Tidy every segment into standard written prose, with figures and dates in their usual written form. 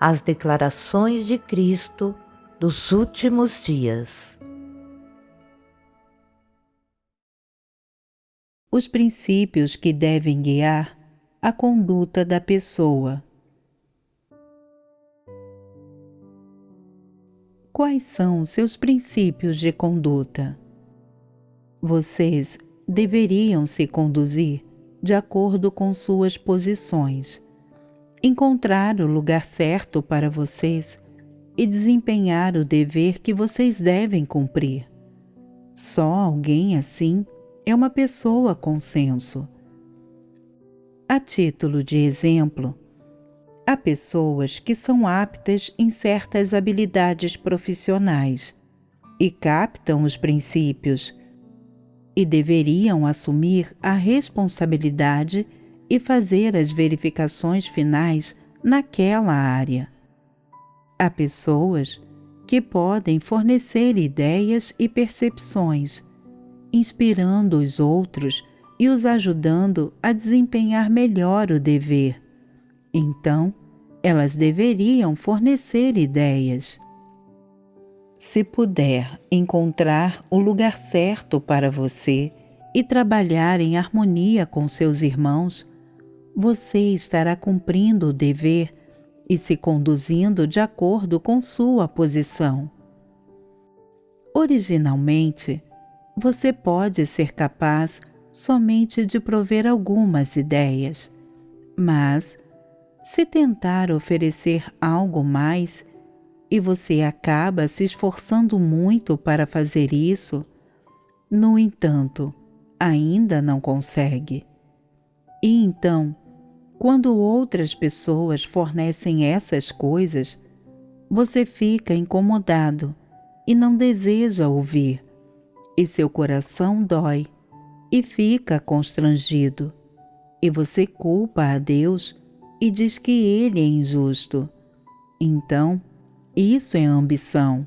as declarações de Cristo dos últimos dias. Os princípios que devem guiar a conduta da pessoa. Quais são seus princípios de conduta? Vocês deveriam se conduzir de acordo com suas posições, encontrar o lugar certo para vocês e desempenhar o dever que vocês devem cumprir. Só alguém assim é uma pessoa com senso. A título de exemplo, há pessoas que são aptas em certas habilidades profissionais e captam os princípios e deveriam assumir a responsabilidade e fazer as verificações finais naquela área. Há pessoas que podem fornecer ideias e percepções, inspirando os outros e os ajudando a desempenhar melhor o dever. Então, elas deveriam fornecer ideias. Se puder encontrar o lugar certo para você e trabalhar em harmonia com seus irmãos, você estará cumprindo o dever e se conduzindo de acordo com sua posição. Originalmente, você pode ser capaz somente de prover algumas ideias, mas se tentar oferecer algo mais e você acaba se esforçando muito para fazer isso, no entanto, ainda não consegue. E então, quando outras pessoas fornecem essas coisas, você fica incomodado e não deseja ouvir, e seu coração dói e fica constrangido, e você culpa a Deus e diz que Ele é injusto. Então, isso é ambição.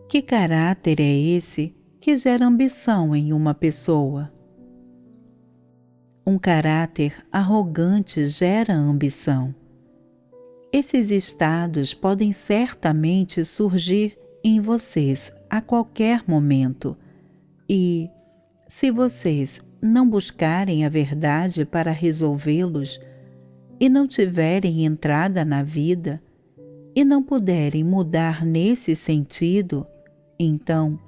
Que caráter é esse que gera ambição em uma pessoa? Um caráter arrogante gera ambição. Esses estados podem certamente surgir em vocês a qualquer momento e, se vocês não buscarem a verdade para resolvê-los e não tiverem entrada na vida e não puderem mudar nesse sentido, então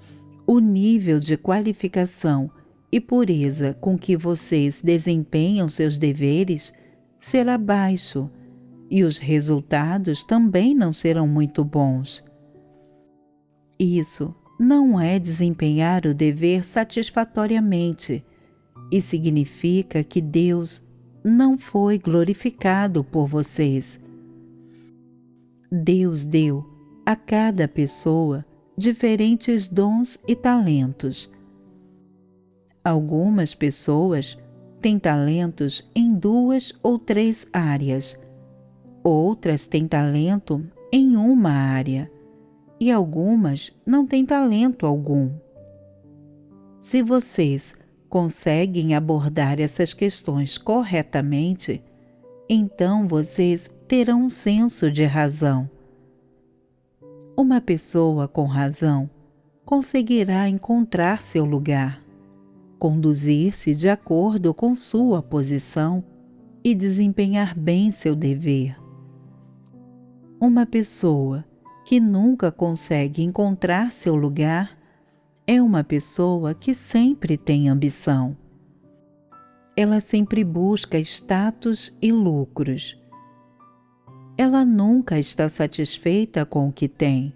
o nível de qualificação e pureza com que vocês desempenham seus deveres será baixo e os resultados também não serão muito bons. Isso não é desempenhar o dever satisfatoriamente e significa que Deus não foi glorificado por vocês. Deus deu a cada pessoa diferentes dons e talentos. Algumas pessoas têm talentos em 2 ou 3 áreas, outras têm talento em uma área e algumas não têm talento algum. Se vocês conseguem abordar essas questões corretamente, então vocês terão um senso de razão. Uma pessoa com razão conseguirá encontrar seu lugar, conduzir-se de acordo com sua posição e desempenhar bem seu dever. Uma pessoa que nunca consegue encontrar seu lugar é uma pessoa que sempre tem ambição. Ela sempre busca status e lucros. Ela nunca está satisfeita com o que tem.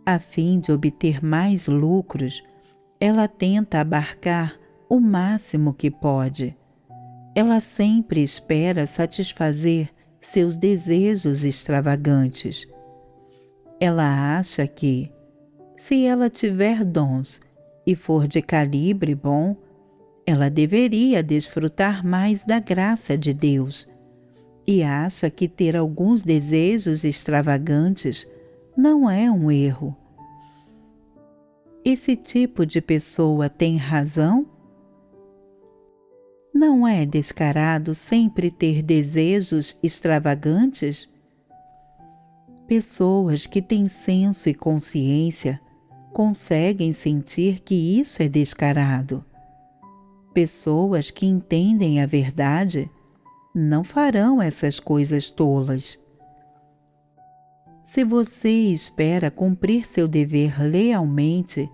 A fim de obter mais lucros, ela tenta abarcar o máximo que pode. Ela sempre espera satisfazer seus desejos extravagantes. Ela acha que, se ela tiver dons e for de calibre bom, ela deveria desfrutar mais da graça de Deus e acha que ter alguns desejos extravagantes não é um erro. Esse tipo de pessoa tem razão? Não é descarado sempre ter desejos extravagantes? Pessoas que têm senso e consciência conseguem sentir que isso é descarado. Pessoas que entendem a verdade não farão essas coisas tolas. Se você espera cumprir seu dever lealmente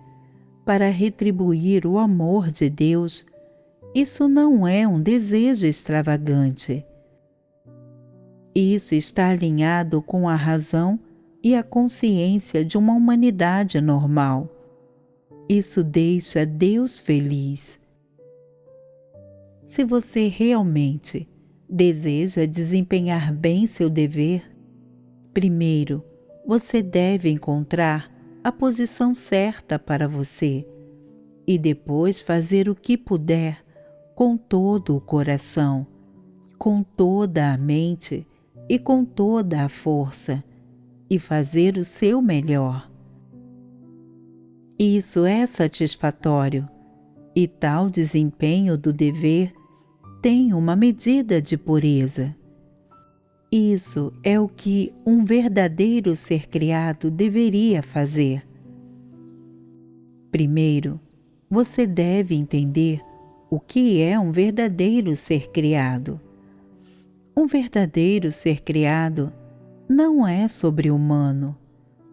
para retribuir o amor de Deus, isso não é um desejo extravagante. Isso está alinhado com a razão e a consciência de uma humanidade normal. Isso deixa Deus feliz. Se você realmente deseja desempenhar bem seu dever, primeiro você deve encontrar a posição certa para você e depois fazer o que puder com todo o coração, com toda a mente e com toda a força, e fazer o seu melhor. Isso é satisfatório, e tal desempenho do dever tem uma medida de pureza. Isso é o que um verdadeiro ser criado deveria fazer. Primeiro, você deve entender o que é um verdadeiro ser criado. Um verdadeiro ser criado não é sobre-humano,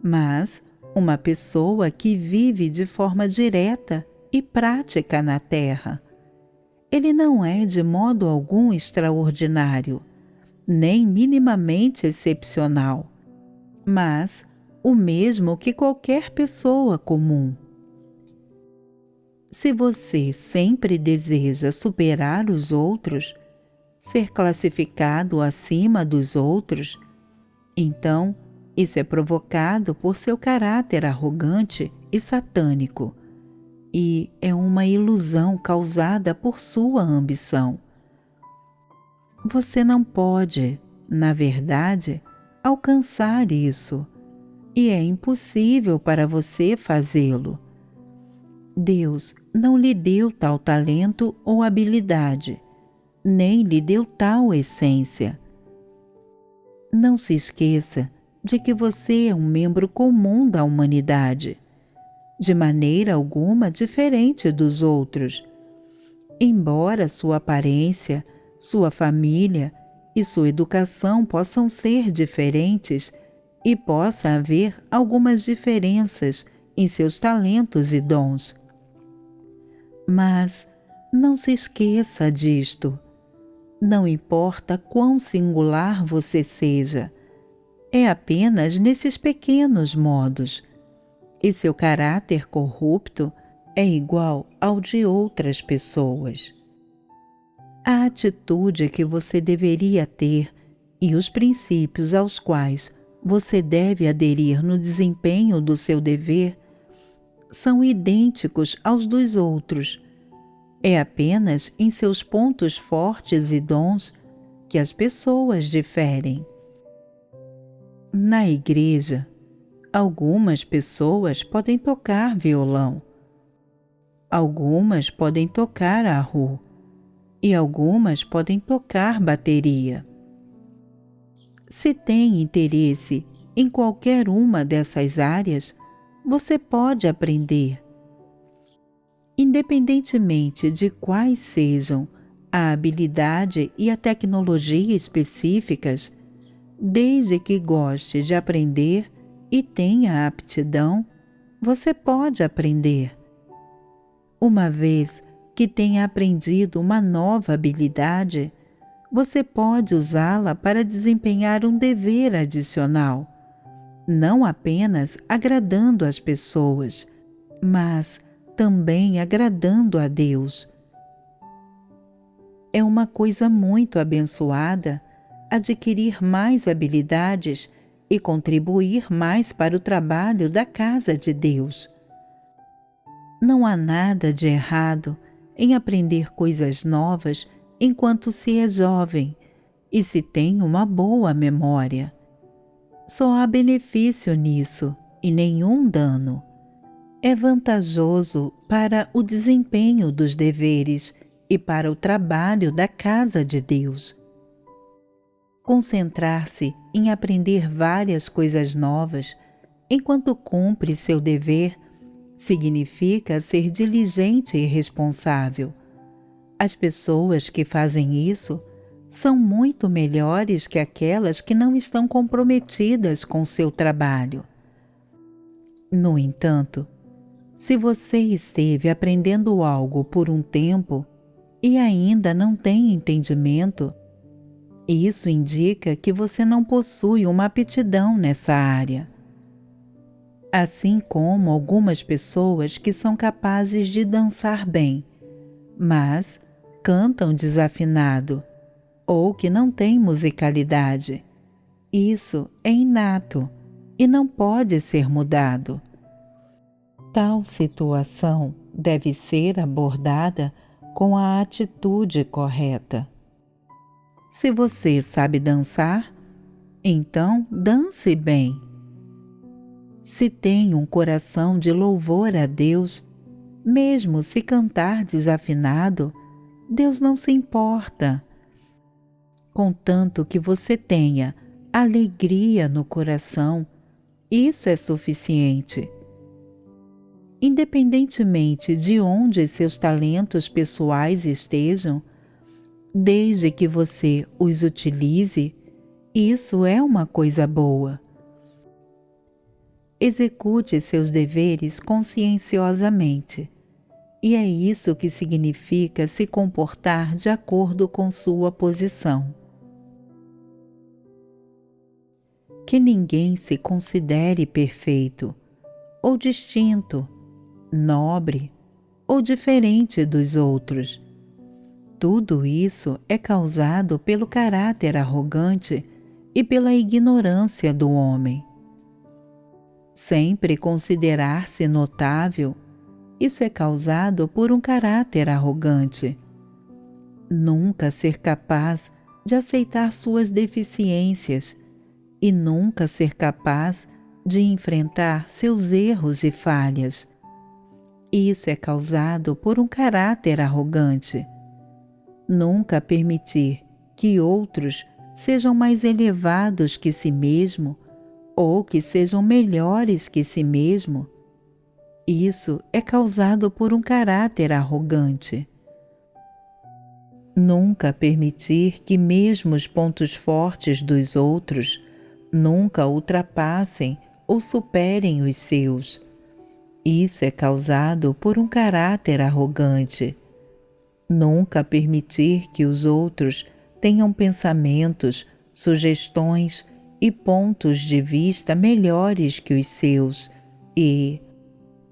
mas uma pessoa que vive de forma direta e prática na Terra. Ele não é de modo algum extraordinário, nem minimamente excepcional, mas o mesmo que qualquer pessoa comum. Se você sempre deseja superar os outros, ser classificado acima dos outros, então isso é provocado por seu caráter arrogante e satânico, e é uma ilusão causada por sua ambição. Você não pode, na verdade, alcançar isso, e é impossível para você fazê-lo. Deus não lhe deu tal talento ou habilidade, nem lhe deu tal essência. Não se esqueça de que você é um membro comum da humanidade, de maneira alguma diferente dos outros. Embora sua aparência, sua família e sua educação possam ser diferentes e possa haver algumas diferenças em seus talentos e dons. Mas não se esqueça disto. Não importa quão singular você seja, é apenas nesses pequenos modos. E seu caráter corrupto é igual ao de outras pessoas. A atitude que você deveria ter e os princípios aos quais você deve aderir no desempenho do seu dever são idênticos aos dos outros. É apenas em seus pontos fortes e dons que as pessoas diferem. Na igreja, algumas pessoas podem tocar violão, algumas podem tocar arro e algumas podem tocar bateria. Se tem interesse em qualquer uma dessas áreas, você pode aprender. Independentemente de quais sejam a habilidade e a tecnologia específicas, desde que goste de aprender e tenha aptidão, você pode aprender. Uma vez que tenha aprendido uma nova habilidade, você pode usá-la para desempenhar um dever adicional, não apenas agradando as pessoas, mas também agradando a Deus. É uma coisa muito abençoada adquirir mais habilidades e contribuir mais para o trabalho da casa de Deus. Não há nada de errado em aprender coisas novas enquanto se é jovem e se tem uma boa memória. Só há benefício nisso e nenhum dano. É vantajoso para o desempenho dos deveres e para o trabalho da casa de Deus. Concentrar-se em aprender várias coisas novas enquanto cumpre seu dever significa ser diligente e responsável. As pessoas que fazem isso são muito melhores que aquelas que não estão comprometidas com seu trabalho. No entanto, se você esteve aprendendo algo por um tempo e ainda não tem entendimento, isso indica que você não possui uma aptidão nessa área. Assim como algumas pessoas que são capazes de dançar bem, mas cantam desafinado, ou que não têm musicalidade. Isso é inato e não pode ser mudado. Tal situação deve ser abordada com a atitude correta. Se você sabe dançar, então dance bem. Se tem um coração de louvor a Deus, mesmo se cantar desafinado, Deus não se importa. Contanto que você tenha alegria no coração, isso é suficiente. Independentemente de onde seus talentos pessoais estejam, desde que você os utilize, isso é uma coisa boa. Execute seus deveres conscienciosamente, e é isso que significa se comportar de acordo com sua posição. Que ninguém se considere perfeito, ou distinto, nobre ou diferente dos outros. Tudo isso é causado pelo caráter arrogante e pela ignorância do homem. Sempre considerar-se notável, isso é causado por um caráter arrogante. Nunca ser capaz de aceitar suas deficiências e nunca ser capaz de enfrentar seus erros e falhas. Isso é causado por um caráter arrogante. Nunca permitir que outros sejam mais elevados que si mesmo ou que sejam melhores que si mesmo. Isso é causado por um caráter arrogante. Nunca permitir que mesmo os pontos fortes dos outros nunca ultrapassem ou superem os seus. Isso é causado por um caráter arrogante. Nunca permitir que os outros tenham pensamentos, sugestões e pontos de vista melhores que os seus e,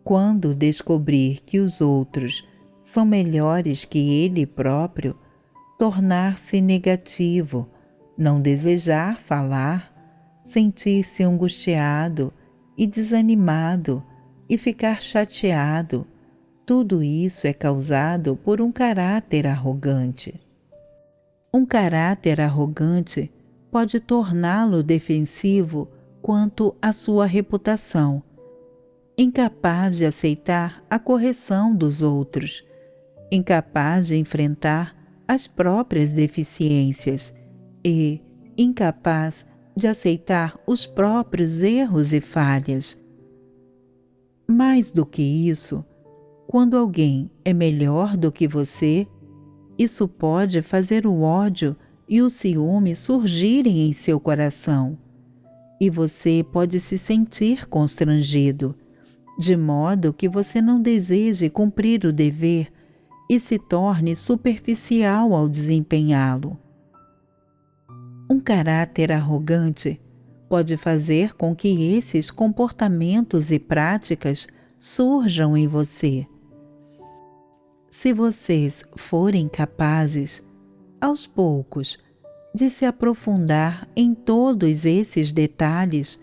quando descobrir que os outros são melhores que ele próprio, tornar-se negativo, não desejar falar, sentir-se angustiado e desanimado e ficar chateado. Tudo isso é causado por um caráter arrogante. Um caráter arrogante pode torná-lo defensivo quanto à sua reputação, incapaz de aceitar a correção dos outros, incapaz de enfrentar as próprias deficiências e incapaz de aceitar os próprios erros e falhas. Mais do que isso, quando alguém é melhor do que você, isso pode fazer o ódio e o ciúme surgirem em seu coração, e você pode se sentir constrangido, de modo que você não deseje cumprir o dever e se torne superficial ao desempenhá-lo. Um caráter arrogante pode fazer com que esses comportamentos e práticas surjam em você. Se vocês forem capazes, aos poucos, de se aprofundar em todos esses detalhes,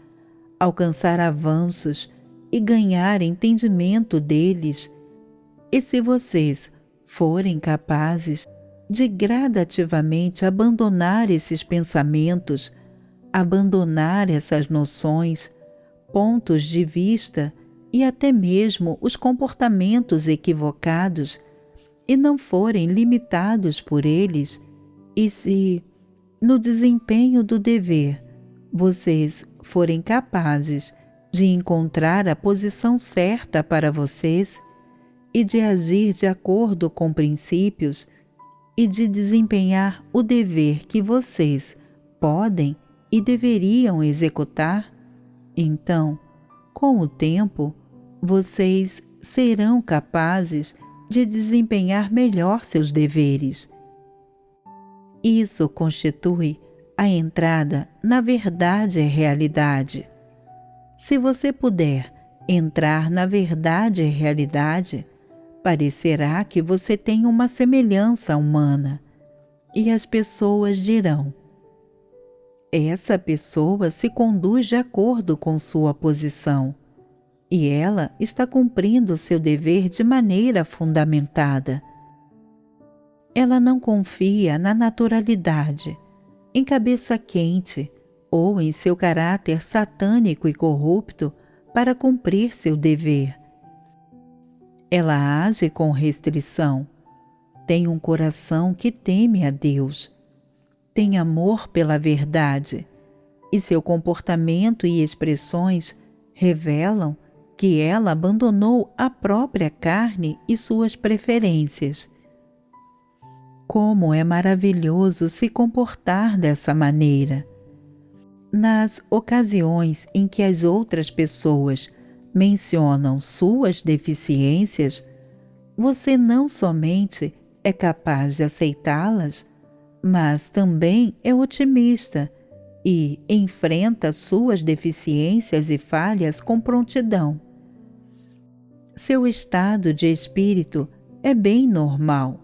alcançar avanços e ganhar entendimento deles, e se vocês forem capazes de gradativamente abandonar esses pensamentos, abandonar essas noções, pontos de vista e até mesmo os comportamentos equivocados, e não forem limitados por eles, e se, no desempenho do dever, vocês forem capazes de encontrar a posição certa para vocês e de agir de acordo com princípios e de desempenhar o dever que vocês podem e deveriam executar, então, com o tempo, vocês serão capazes de desempenhar melhor seus deveres. Isso constitui a entrada na verdade e realidade. Se você puder entrar na verdade e realidade, parecerá que você tem uma semelhança humana, e as pessoas dirão: essa pessoa se conduz de acordo com sua posição, e ela está cumprindo seu dever de maneira fundamentada. Ela não confia na naturalidade, em cabeça quente ou em seu caráter satânico e corrupto para cumprir seu dever. Ela age com restrição, tem um coração que teme a Deus, tem amor pela verdade, e seu comportamento e expressões revelam que ela abandonou a própria carne e suas preferências. Como é maravilhoso se comportar dessa maneira! Nas ocasiões em que as outras pessoas mencionam suas deficiências, você não somente é capaz de aceitá-las, mas também é otimista e enfrenta suas deficiências e falhas com prontidão. Seu estado de espírito é bem normal,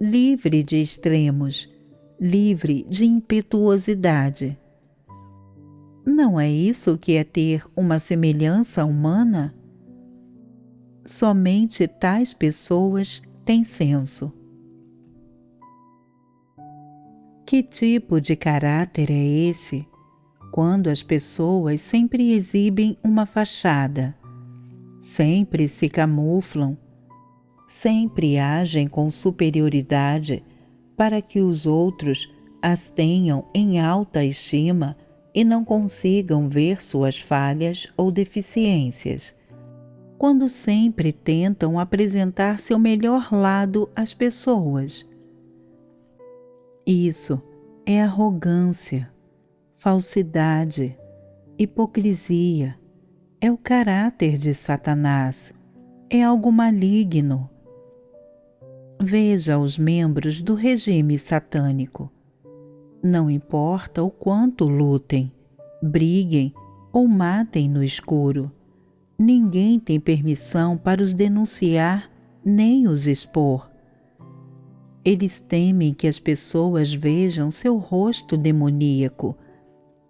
livre de extremos, livre de impetuosidade. Não é isso que é ter uma semelhança humana? Somente tais pessoas têm senso. Que tipo de caráter é esse, quando as pessoas sempre exibem uma fachada, sempre se camuflam, sempre agem com superioridade para que os outros as tenham em alta estima e não consigam ver suas falhas ou deficiências, quando sempre tentam apresentar seu melhor lado às pessoas? Isso é arrogância, falsidade, hipocrisia, é o caráter de Satanás, é algo maligno. Veja os membros do regime satânico. Não importa o quanto lutem, briguem ou matem no escuro, ninguém tem permissão para os denunciar nem os expor. Eles temem que as pessoas vejam seu rosto demoníaco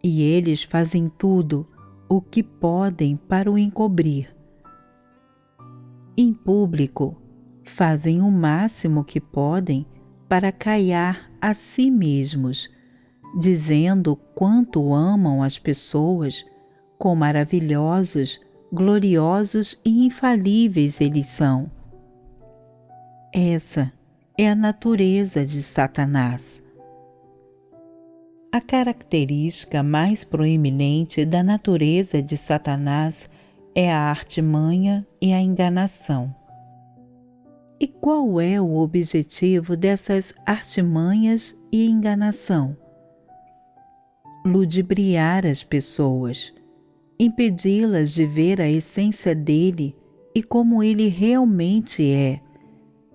e eles fazem tudo o que podem para o encobrir. Em público, fazem o máximo que podem para caiar a si mesmos, dizendo quanto amam as pessoas, quão maravilhosos, gloriosos e infalíveis eles são. Essa é a natureza de Satanás. A característica mais proeminente da natureza de Satanás é a artimanha e a enganação. E qual é o objetivo dessas artimanhas e enganação? Ludibriar as pessoas, impedi-las de ver a essência dele e como ele realmente é,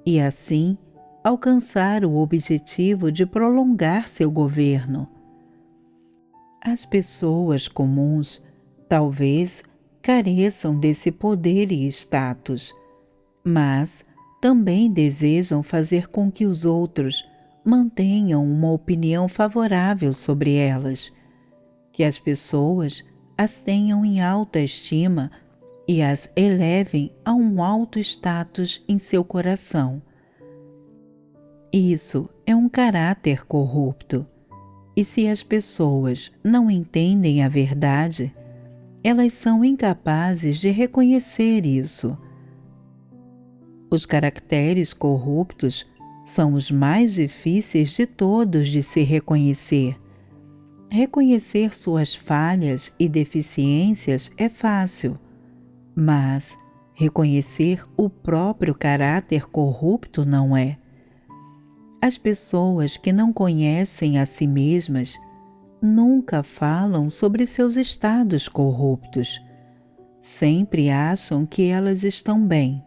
e assim alcançar o objetivo de prolongar seu governo. As pessoas comuns talvez careçam desse poder e status, mas também desejam fazer com que os outros mantenham uma opinião favorável sobre elas, que as pessoas as tenham em alta estima e as elevem a um alto status em seu coração. Isso é um caráter corrupto, e se as pessoas não entendem a verdade, elas são incapazes de reconhecer isso. Os caracteres corruptos são os mais difíceis de todos de se reconhecer. Reconhecer suas falhas e deficiências é fácil, mas reconhecer o próprio caráter corrupto não é. As pessoas que não conhecem a si mesmas nunca falam sobre seus estados corruptos. Sempre acham que elas estão bem.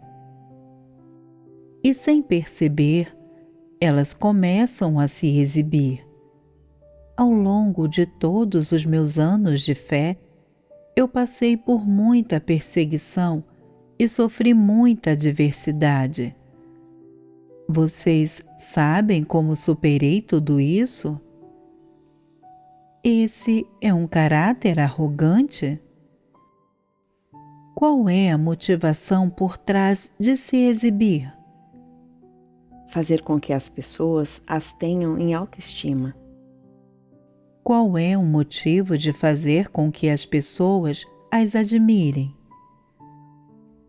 E sem perceber, elas começam a se exibir. Ao longo de todos os meus anos de fé, eu passei por muita perseguição e sofri muita adversidade. Vocês sabem como superei tudo isso? Esse é um caráter arrogante? Qual é a motivação por trás de se exibir? Fazer com que as pessoas as tenham em autoestima. Qual é o motivo de fazer com que as pessoas as admirem?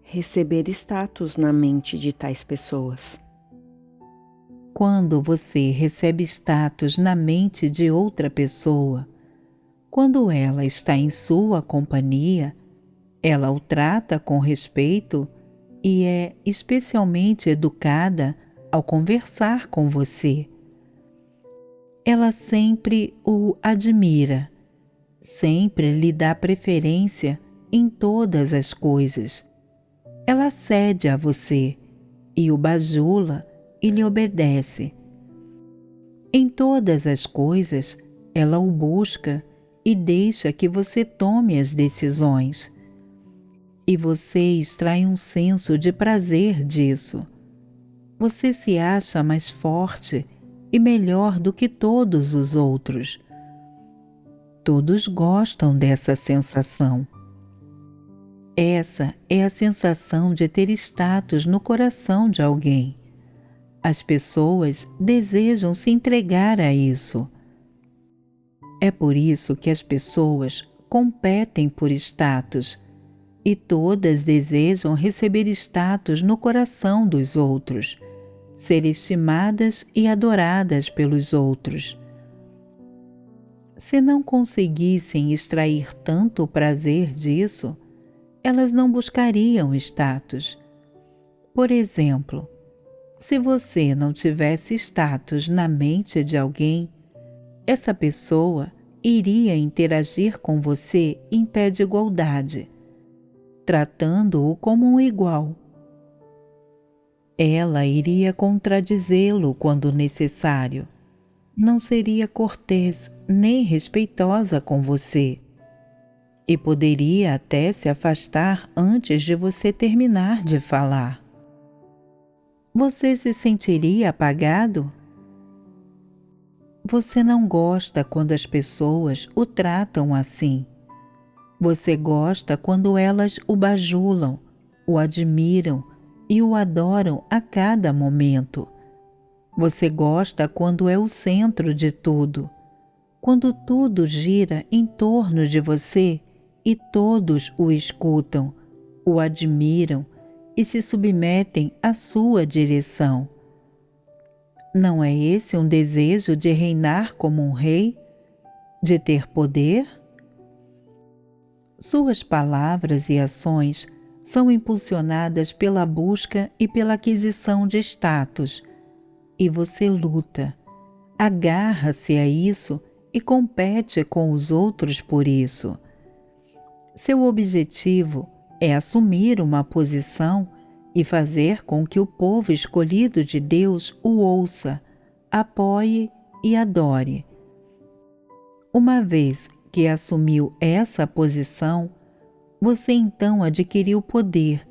Receber status na mente de tais pessoas. Quando você recebe status na mente de outra pessoa, quando ela está em sua companhia, ela o trata com respeito e é especialmente educada ao conversar com você. Ela sempre o admira, sempre lhe dá preferência em todas as coisas. Ela cede a você e o bajula e lhe obedece. Em todas as coisas, ela o busca e deixa que você tome as decisões. E você extrai um senso de prazer disso. Você se acha mais forte e melhor do que todos os outros. Todos gostam dessa sensação. Essa é a sensação de ter status no coração de alguém. As pessoas desejam se entregar a isso. É por isso que as pessoas competem por status e todas desejam receber status no coração dos outros, ser estimadas e adoradas pelos outros. Se não conseguissem extrair tanto prazer disso, elas não buscariam status. Por exemplo, se você não tivesse status na mente de alguém, essa pessoa iria interagir com você em pé de igualdade, tratando-o como um igual. Ela iria contradizê-lo quando necessário. Não seria cortês nem respeitosa com você. E poderia até se afastar antes de você terminar de falar. Você se sentiria apagado? Você não gosta quando as pessoas o tratam assim. Você gosta quando elas o bajulam, o admiram e o adoram a cada momento. Você gosta quando é o centro de tudo, quando tudo gira em torno de você e todos o escutam, o admiram e se submetem à sua direção. Não é esse um desejo de reinar como um rei? De ter poder? Suas palavras e ações são impulsionadas pela busca e pela aquisição de status, e você luta, agarra-se a isso e compete com os outros por isso. Seu objetivo é assumir uma posição e fazer com que o povo escolhido de Deus o ouça, apoie e adore. Uma vez que assumiu essa posição, você então adquiriu poder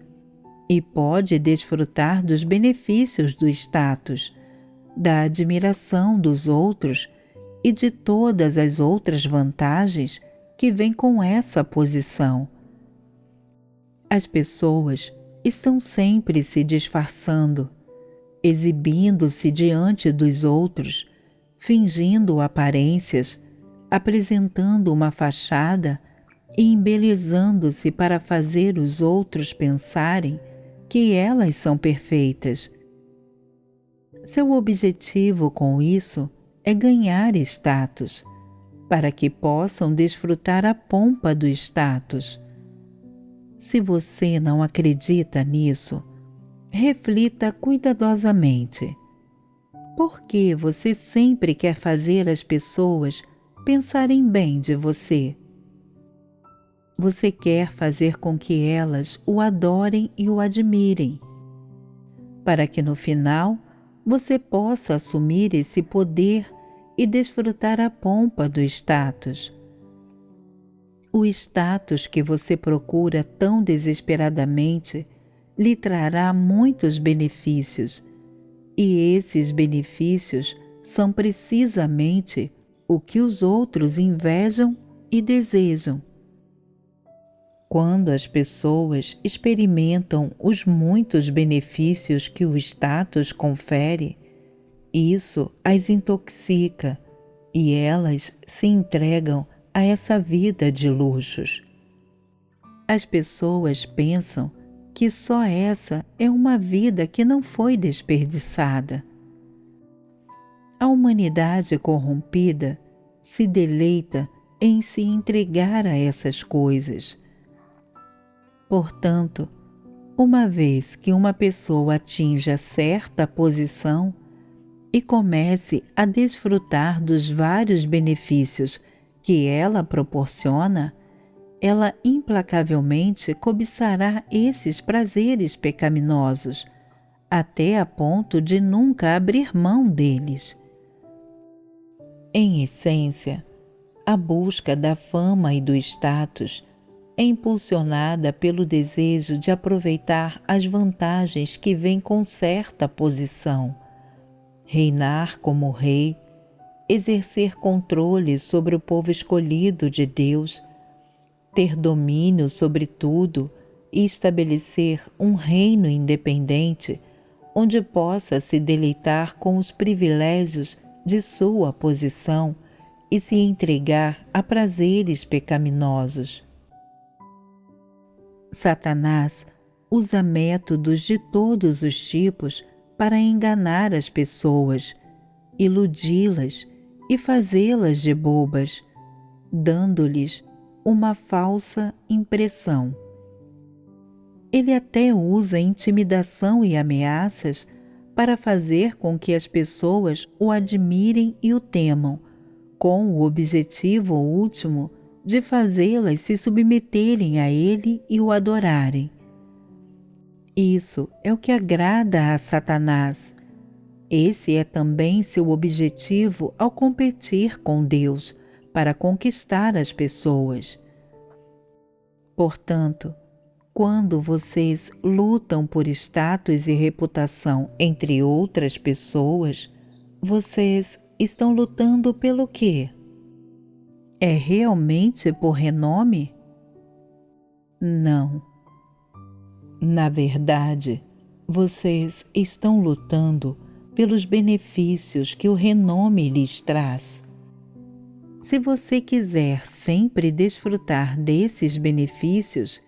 e pode desfrutar dos benefícios do status, da admiração dos outros e de todas as outras vantagens que vêm com essa posição. As pessoas estão sempre se disfarçando, exibindo-se diante dos outros, fingindo aparências, apresentando uma fachada e embelezando-se para fazer os outros pensarem que elas são perfeitas. Seu objetivo com isso é ganhar status, para que possam desfrutar a pompa do status. Se você não acredita nisso, reflita cuidadosamente. Por que você sempre quer fazer as pessoas pensarem bem de você? Você quer fazer com que elas o adorem e o admirem, para que no final você possa assumir esse poder e desfrutar a pompa do status. O status que você procura tão desesperadamente lhe trará muitos benefícios, e esses benefícios são precisamente o que os outros invejam e desejam. Quando as pessoas experimentam os muitos benefícios que o status confere, isso as intoxica e elas se entregam a essa vida de luxos. As pessoas pensam que só essa é uma vida que não foi desperdiçada. A humanidade corrompida se deleita em se entregar a essas coisas. Portanto, uma vez que uma pessoa atinja certa posição e comece a desfrutar dos vários benefícios que ela proporciona, ela implacavelmente cobiçará esses prazeres pecaminosos, até a ponto de nunca abrir mão deles. Em essência, a busca da fama e do status é impulsionada pelo desejo de aproveitar as vantagens que vêm com certa posição, reinar como rei, exercer controle sobre o povo escolhido de Deus, ter domínio sobre tudo e estabelecer um reino independente onde possa se deleitar com os privilégios de sua posição e se entregar a prazeres pecaminosos. Satanás usa métodos de todos os tipos para enganar as pessoas, iludi-las e fazê-las de bobas, dando-lhes uma falsa impressão. Ele até usa intimidação e ameaças para fazer com que as pessoas o admirem e o temam, com o objetivo último de fazê-las se submeterem a ele e o adorarem. Isso é o que agrada a Satanás. Esse é também seu objetivo ao competir com Deus para conquistar as pessoas. Portanto, quando vocês lutam por status e reputação entre outras pessoas, vocês estão lutando pelo quê? É realmente por renome? Não. Na verdade, vocês estão lutando pelos benefícios que o renome lhes traz. Se você quiser sempre desfrutar desses benefícios,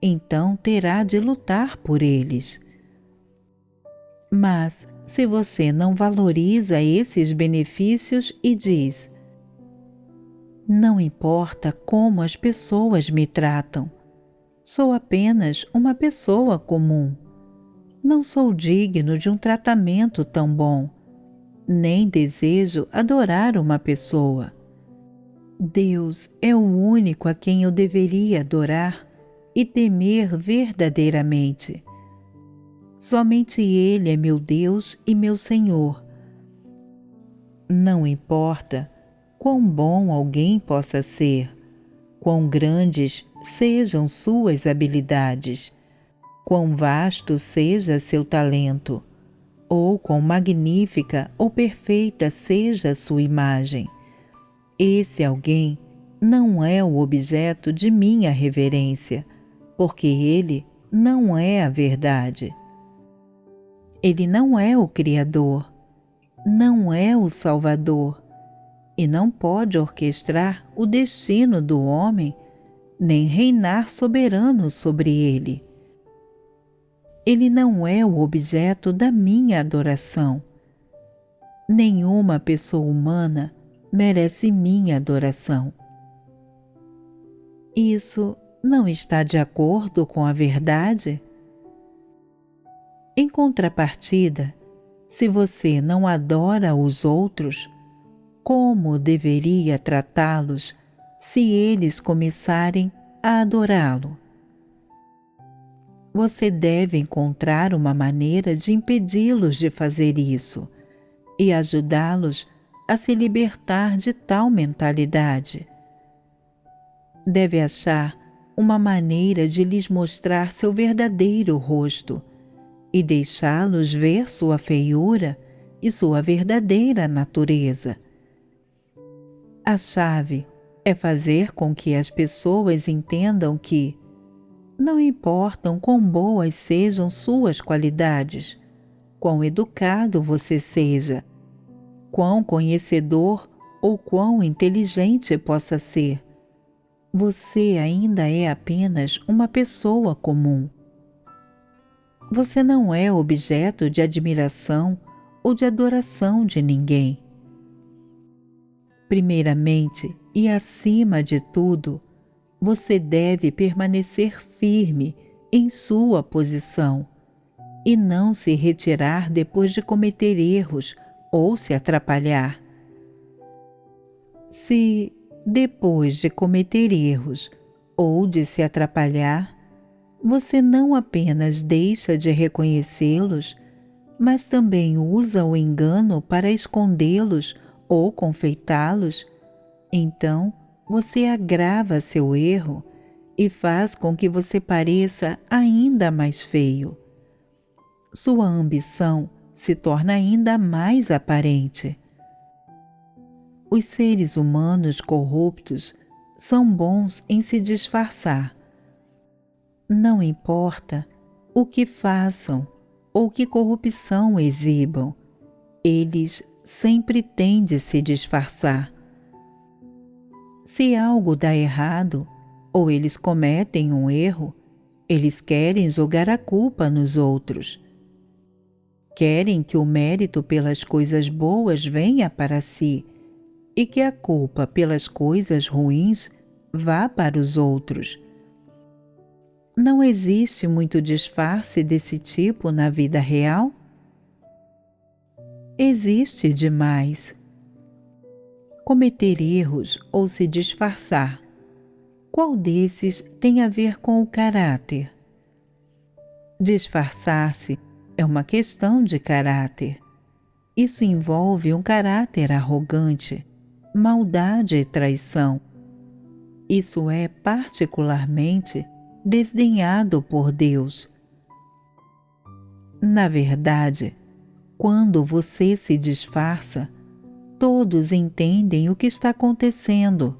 então terá de lutar por eles. Mas se você não valoriza esses benefícios e diz: não importa como as pessoas me tratam, sou apenas uma pessoa comum. Não sou digno de um tratamento tão bom, nem desejo adorar uma pessoa. Deus é o único a quem eu deveria adorar e temer verdadeiramente. Somente Ele é meu Deus e meu Senhor. Não importa quão bom alguém possa ser, quão grandes sejam suas habilidades, quão vasto seja seu talento, ou quão magnífica ou perfeita seja sua imagem. Esse alguém não é o objeto de minha reverência, porque ele não é a verdade. Ele não é o Criador, não é o Salvador, e não pode orquestrar o destino do homem, nem reinar soberano sobre ele. ele não é o objeto da minha adoração. Nenhuma pessoa humana merece minha adoração. Isso não está de acordo com a verdade? Em contrapartida, se você não adora os outros, como deveria tratá-los se eles começarem a adorá-lo? Você deve encontrar uma maneira de impedi-los de fazer isso e ajudá-los a se libertar de tal mentalidade. Deve achar uma maneira de lhes mostrar seu verdadeiro rosto e deixá-los ver sua feiura e sua verdadeira natureza. A chave é fazer com que as pessoas entendam que não importam quão boas sejam suas qualidades, quão educado você seja, quão conhecedor ou quão inteligente possa ser, você ainda é apenas uma pessoa comum. Você não é objeto de admiração ou de adoração de ninguém. Primeiramente e acima de tudo, você deve permanecer firme em sua posição e não se retirar depois de cometer erros ou se atrapalhar. Se, depois de cometer erros ou de se atrapalhar, você não apenas deixa de reconhecê-los, mas também usa o engano para escondê-los ou confeitá-los, então você agrava seu erro e faz com que você pareça ainda mais feio. Sua ambição se torna ainda mais aparente. Os seres humanos corruptos são bons em se disfarçar. Não importa o que façam ou que corrupção exibam, eles sempre têm de se disfarçar. Se algo dá errado ou eles cometem um erro, eles querem jogar a culpa nos outros. Querem que o mérito pelas coisas boas venha para si e que a culpa pelas coisas ruins vá para os outros. Não existe muito disfarce desse tipo na vida real? Existe demais. Cometer erros ou se disfarçar. Qual desses tem a ver com o caráter? Disfarçar-se é uma questão de caráter. Isso envolve um caráter arrogante, maldade e traição. Isso é particularmente desdenhado por Deus. Na verdade, quando você se disfarça, todos entendem o que está acontecendo,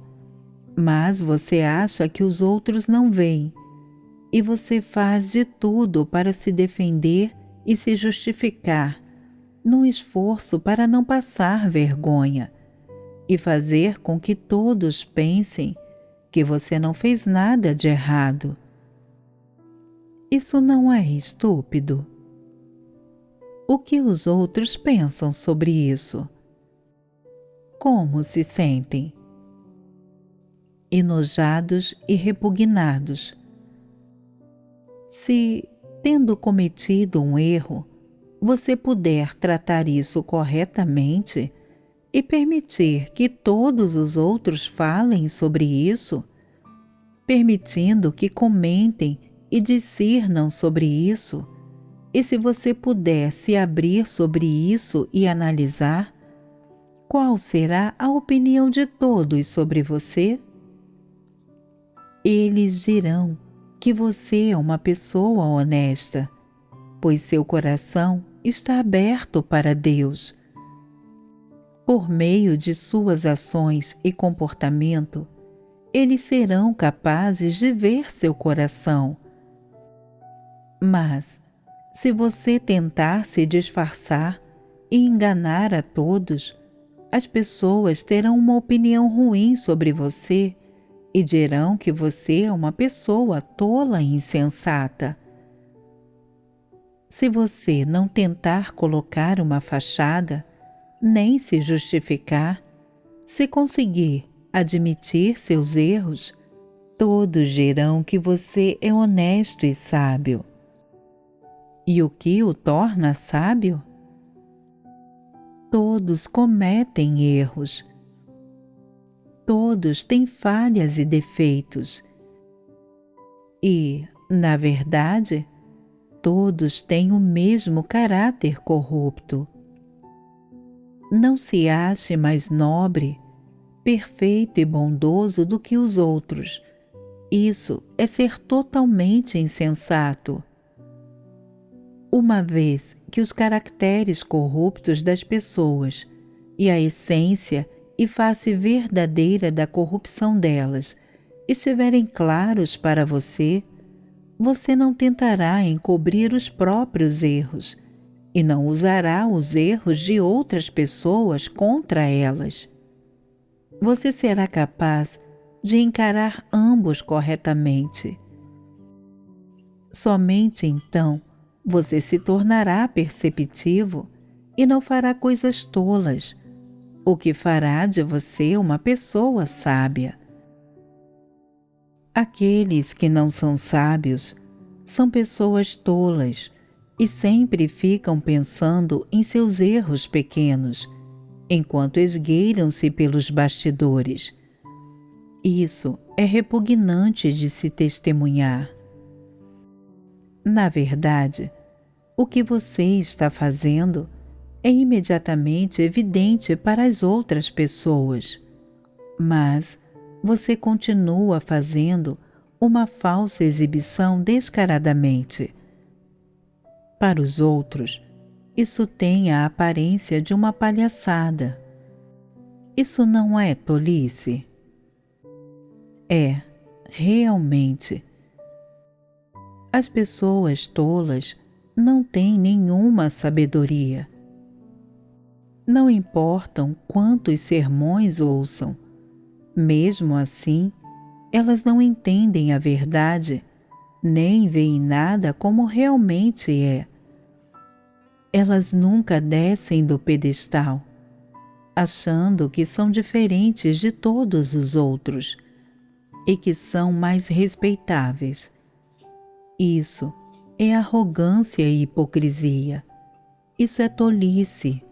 mas você acha que os outros não veem, e você faz de tudo para se defender e se justificar, num esforço para não passar vergonha, e fazer com que todos pensem que você não fez nada de errado. Isso não é estúpido? O que os outros pensam sobre isso? Como se sentem? Enojados e repugnados. Se, tendo cometido um erro, você puder tratar isso corretamente e permitir que todos os outros falem sobre isso, permitindo que comentem e discernam sobre isso, e se você puder se abrir sobre isso e analisar, qual será a opinião de todos sobre você? Eles dirão que você é uma pessoa honesta, pois seu coração está aberto para Deus. Por meio de suas ações e comportamento, eles serão capazes de ver seu coração. Mas, se você tentar se disfarçar e enganar a todos, as pessoas terão uma opinião ruim sobre você e dirão que você é uma pessoa tola e insensata. Se você não tentar colocar uma fachada, nem se justificar, se conseguir admitir seus erros, todos dirão que você é honesto e sábio. E o que o torna sábio? Todos cometem erros. Todos têm falhas e defeitos. E, na verdade, todos têm o mesmo caráter corrupto. Não se ache mais nobre, perfeito e bondoso do que os outros. Isso é ser totalmente insensato. Uma vez que os caracteres corruptos das pessoas e a essência e face verdadeira da corrupção delas estiverem claros para você, você não tentará encobrir os próprios erros e não usará os erros de outras pessoas contra elas. Você será capaz de encarar ambos corretamente. Somente então você se tornará perceptivo e não fará coisas tolas, o que fará de você uma pessoa sábia. Aqueles que não são sábios são pessoas tolas e sempre ficam pensando em seus erros pequenos, enquanto esgueiram-se pelos bastidores. Isso é repugnante de se testemunhar. Na verdade, o que você está fazendo é imediatamente evidente para as outras pessoas, mas você continua fazendo uma falsa exibição descaradamente. Para os outros, isso tem a aparência de uma palhaçada. Isso não é tolice? É, realmente. As pessoas tolas não têm nenhuma sabedoria. Não importam quantos sermões ouçam, mesmo assim, elas não entendem a verdade, nem veem nada como realmente é. Elas nunca descem do pedestal, achando que são diferentes de todos os outros e que são mais respeitáveis. Isso é arrogância e hipocrisia. Isso é tolice.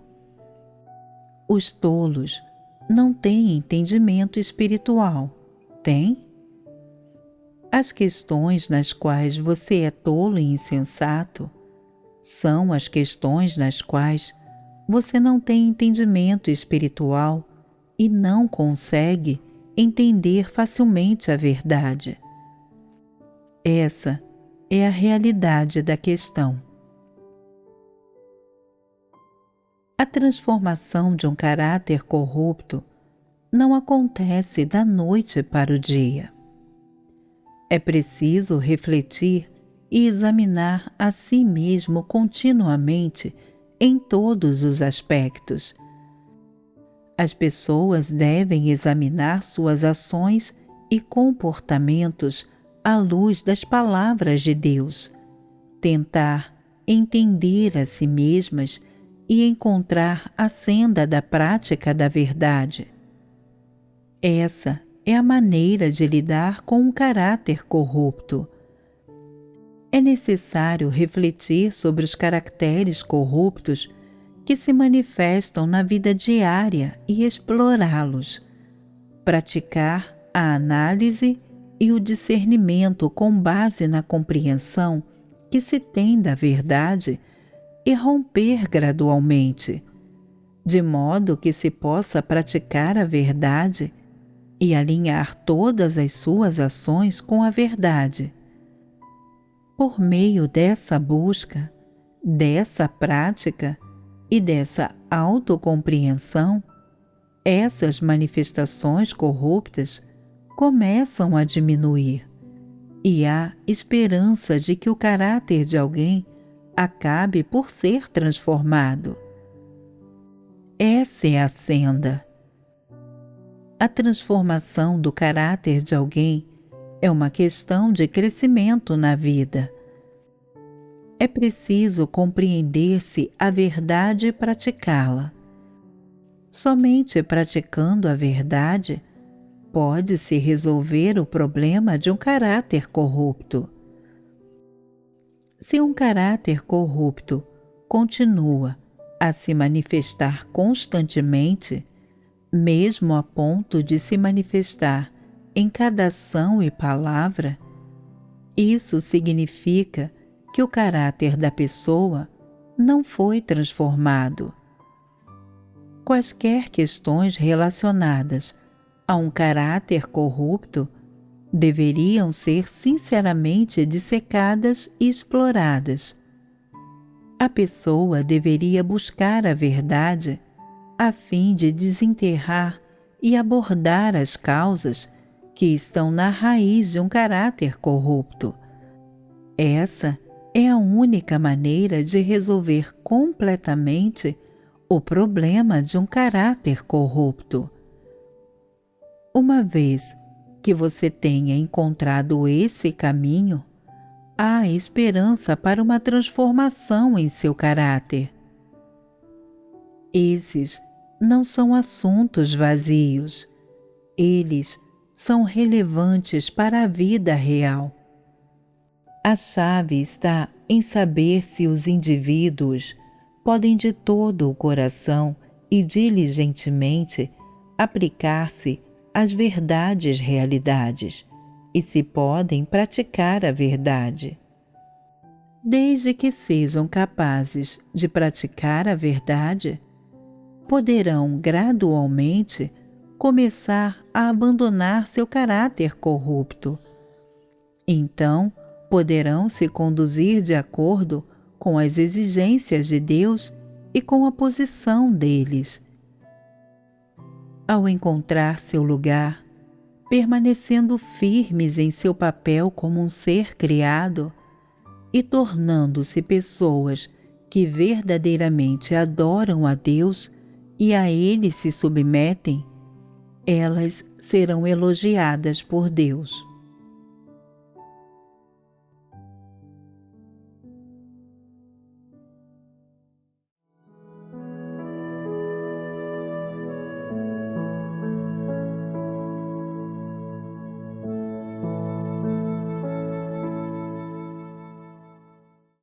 Os tolos não têm entendimento espiritual, têm? As questões nas quais você é tolo e insensato são as questões nas quais você não tem entendimento espiritual e não consegue entender facilmente a verdade. Essa é a realidade da questão. A transformação de um caráter corrupto não acontece da noite para o dia. É preciso refletir e examinar a si mesmo continuamente em todos os aspectos. As pessoas devem examinar suas ações e comportamentos à luz das palavras de Deus, tentar entender a si mesmas e encontrar a senda da prática da verdade. Essa é a maneira de lidar com um caráter corrupto. É necessário refletir sobre os caracteres corruptos que se manifestam na vida diária e explorá-los, praticar a análise e o discernimento com base na compreensão que se tem da verdade e romper gradualmente, de modo que se possa praticar a verdade e alinhar todas as suas ações com a verdade. Por meio dessa busca, dessa prática e dessa autocompreensão, essas manifestações corruptas começam a diminuir e há esperança de que o caráter de alguém acabe por ser transformado. Essa é a senda. A transformação do caráter de alguém é uma questão de crescimento na vida. é preciso compreender-se a verdade e praticá-la. Somente praticando a verdade pode-se resolver o problema de um caráter corrupto. Se um caráter corrupto continua a se manifestar constantemente, mesmo a ponto de se manifestar em cada ação e palavra, isso significa que o caráter da pessoa não foi transformado. Quaisquer questões relacionadas a um caráter corrupto deveriam ser sinceramente dissecadas e exploradas. A pessoa deveria buscar a verdade a fim de desenterrar e abordar as causas que estão na raiz de um caráter corrupto. Essa é a única maneira de resolver completamente o problema de um caráter corrupto. Uma vez que você tenha encontrado esse caminho, há esperança para uma transformação em seu caráter. Esses não são assuntos vazios. Eles são relevantes para a vida real. A chave está em saber se os indivíduos podem de todo o coração e diligentemente aplicar-se às verdades realidades e se podem praticar a verdade. Desde que sejam capazes de praticar a verdade, poderão gradualmente começar a abandonar seu caráter corrupto. Então, poderão se conduzir de acordo com as exigências de Deus e com a posição deles. Ao encontrar seu lugar, permanecendo firmes em seu papel como um ser criado e tornando-se pessoas que verdadeiramente adoram a Deus e a Ele se submetem, elas serão elogiadas por Deus.